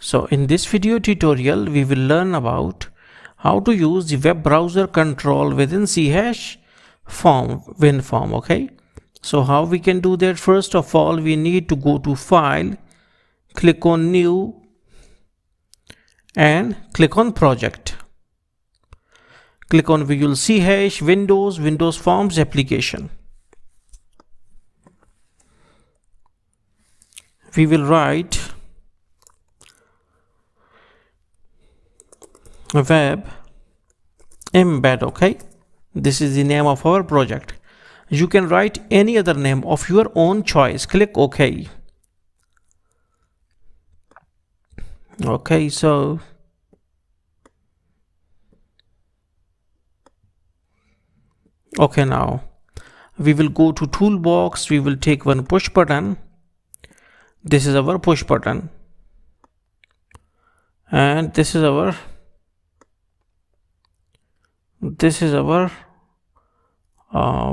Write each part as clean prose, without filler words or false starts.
So in this video tutorial we will learn about how to use the web browser control within CH form winform. Okay, so how we can do that? First of all, we need to go to file, click on new and click on project. Click on Visual CH Windows Forms application. We will write web embed. Okay, this is the name of our project. You can write any other name of your own choice. Click OK. Okay, so okay, now we will go to toolbox. We will take one push button. This is our push button and this is our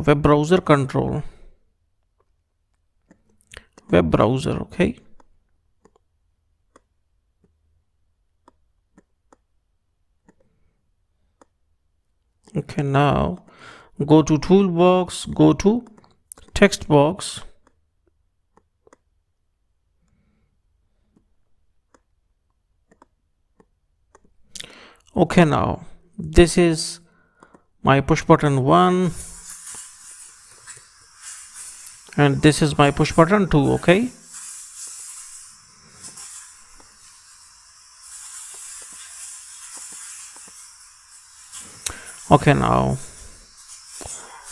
web browser control, web browser. Okay, okay, now go to toolbox, go to text box. Okay, now this is my push button 1 and this is my push button 2. Okay, okay, now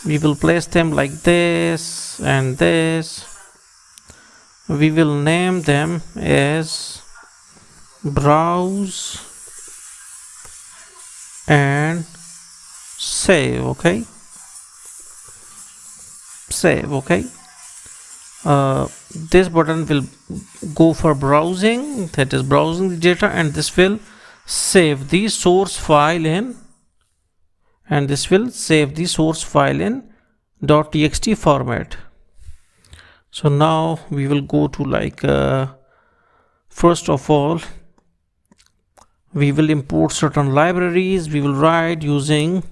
we will place them like this and this. We will name them as browse and save. Okay, save. Okay, this button will go for browsing, that is browsing the data, and this will save the source file in, and this will save the source file in .txt format. So now we will go to first of all we will import certain libraries. We will write using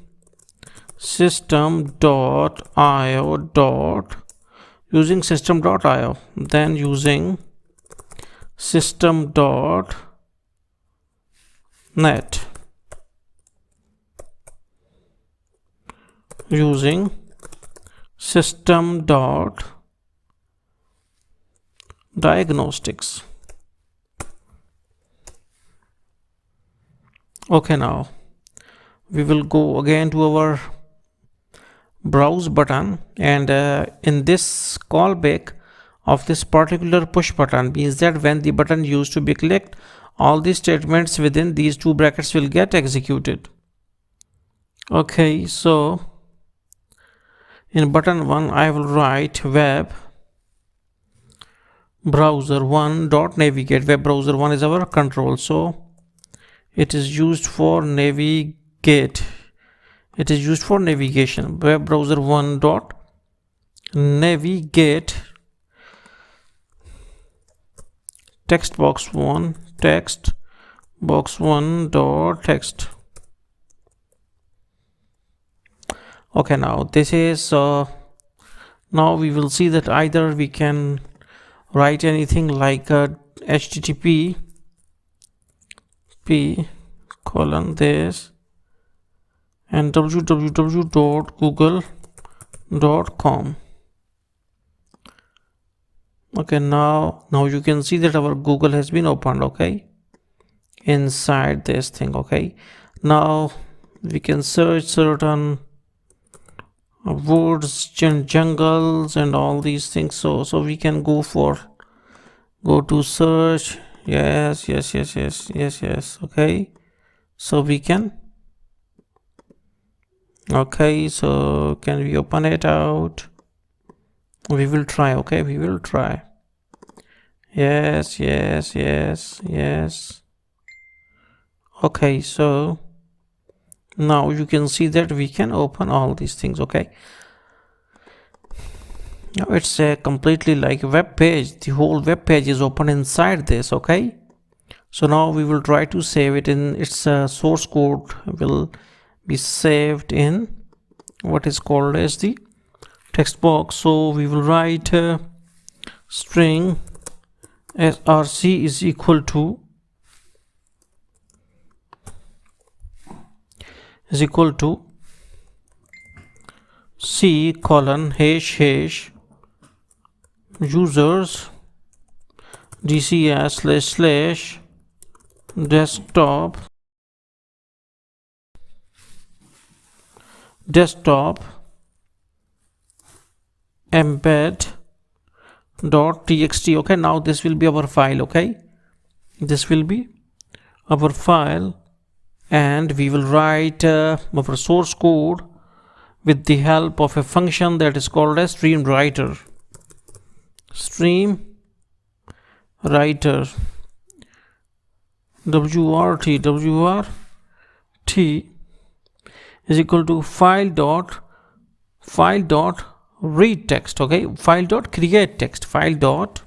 system.io using system.io, then using system.net, using system.diagnostics. Okay, now we will go again to our browse button, and in this callback of this particular push button means that when the button used to be clicked, all the statements within these two brackets will get executed. Okay, so in button 1 I will write web browser 1 dot navigate. Web browser 1 is our control, so it is used for navigate. It is used for navigation. Web browser 1 dot navigate. Text box 1 text box 1 dot text. Okay, now this is now we will see that either we can write anything like http colon this and www.google.com. okay, now you can see that our Google has been opened. Okay, inside this thing. Okay, now we can search certain woods, jungles and all these things. So we can go to search. Yes. Okay, so we can. Okay, so can we open it out? We will try. Okay, we will try. Yes. Okay, so now you can see that we can open all these things. Okay, now it's a completely like web page. The whole web page is open inside this. Okay, So now we will try to save it in its source code will be saved in what is called as the text box. So we will write string src is equal to c colon hash hash users dcs slash desktop embed dot txt. okay, now this will be our file. Okay, this will be our file, and we will write our source code with the help of a function that is called as stream writer wrt is equal to file dot read text. okay, file dot create text, file dot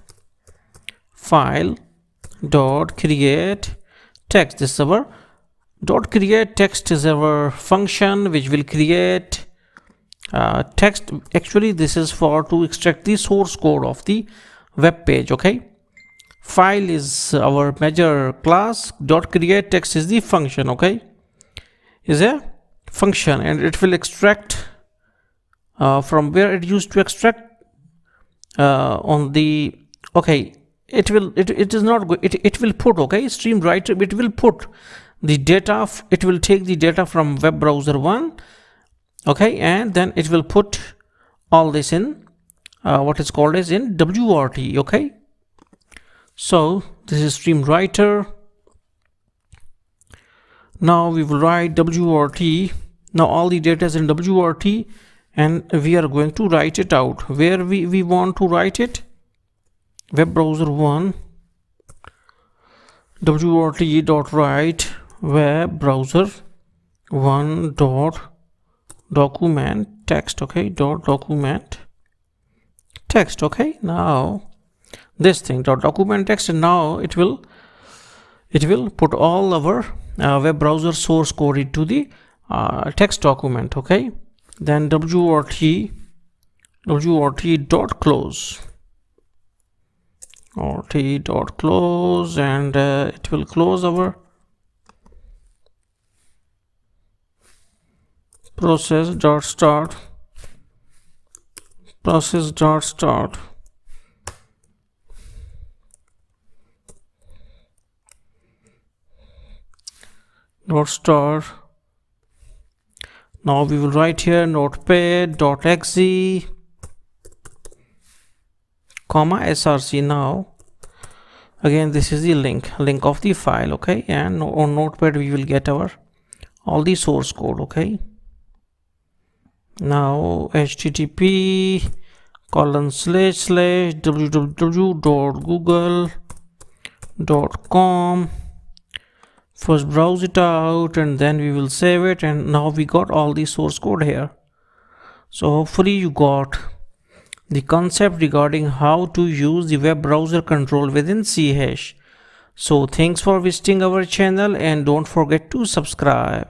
create text. This is our dot create text is our function which will create text. Actually this is for to extract the source code of the web page. okay, file is our major class, dot create text is the function. okay, is a function, and it will extract from where it used to extract on the okay, it will put, okay, stream writer, it will put the data, it will take the data from web browser 1, okay, and then it will put all this in what is called as in wrt. okay, so this is stream writer. Now we will write wrt. Now all the data is in wrt, and we are going to write it out where we want to write it. Web browser 1 wrt dot write web browser 1 dot document text. okay, dot document text. okay, now this thing dot document text, and now it will put all our web browser source code into the text document. okay, then wrt dot close and it will close our process dot start dot start. Now we will write here notepad.exe comma src. now again this is the link of the file. okay, and on notepad we will get our all the source code. okay, now http www.google.com. first browse it out, and then we will save it, and now we got all the source code here. So hopefully you got the concept regarding how to use the web browser control within C#. So thanks for visiting our channel, and don't forget to subscribe.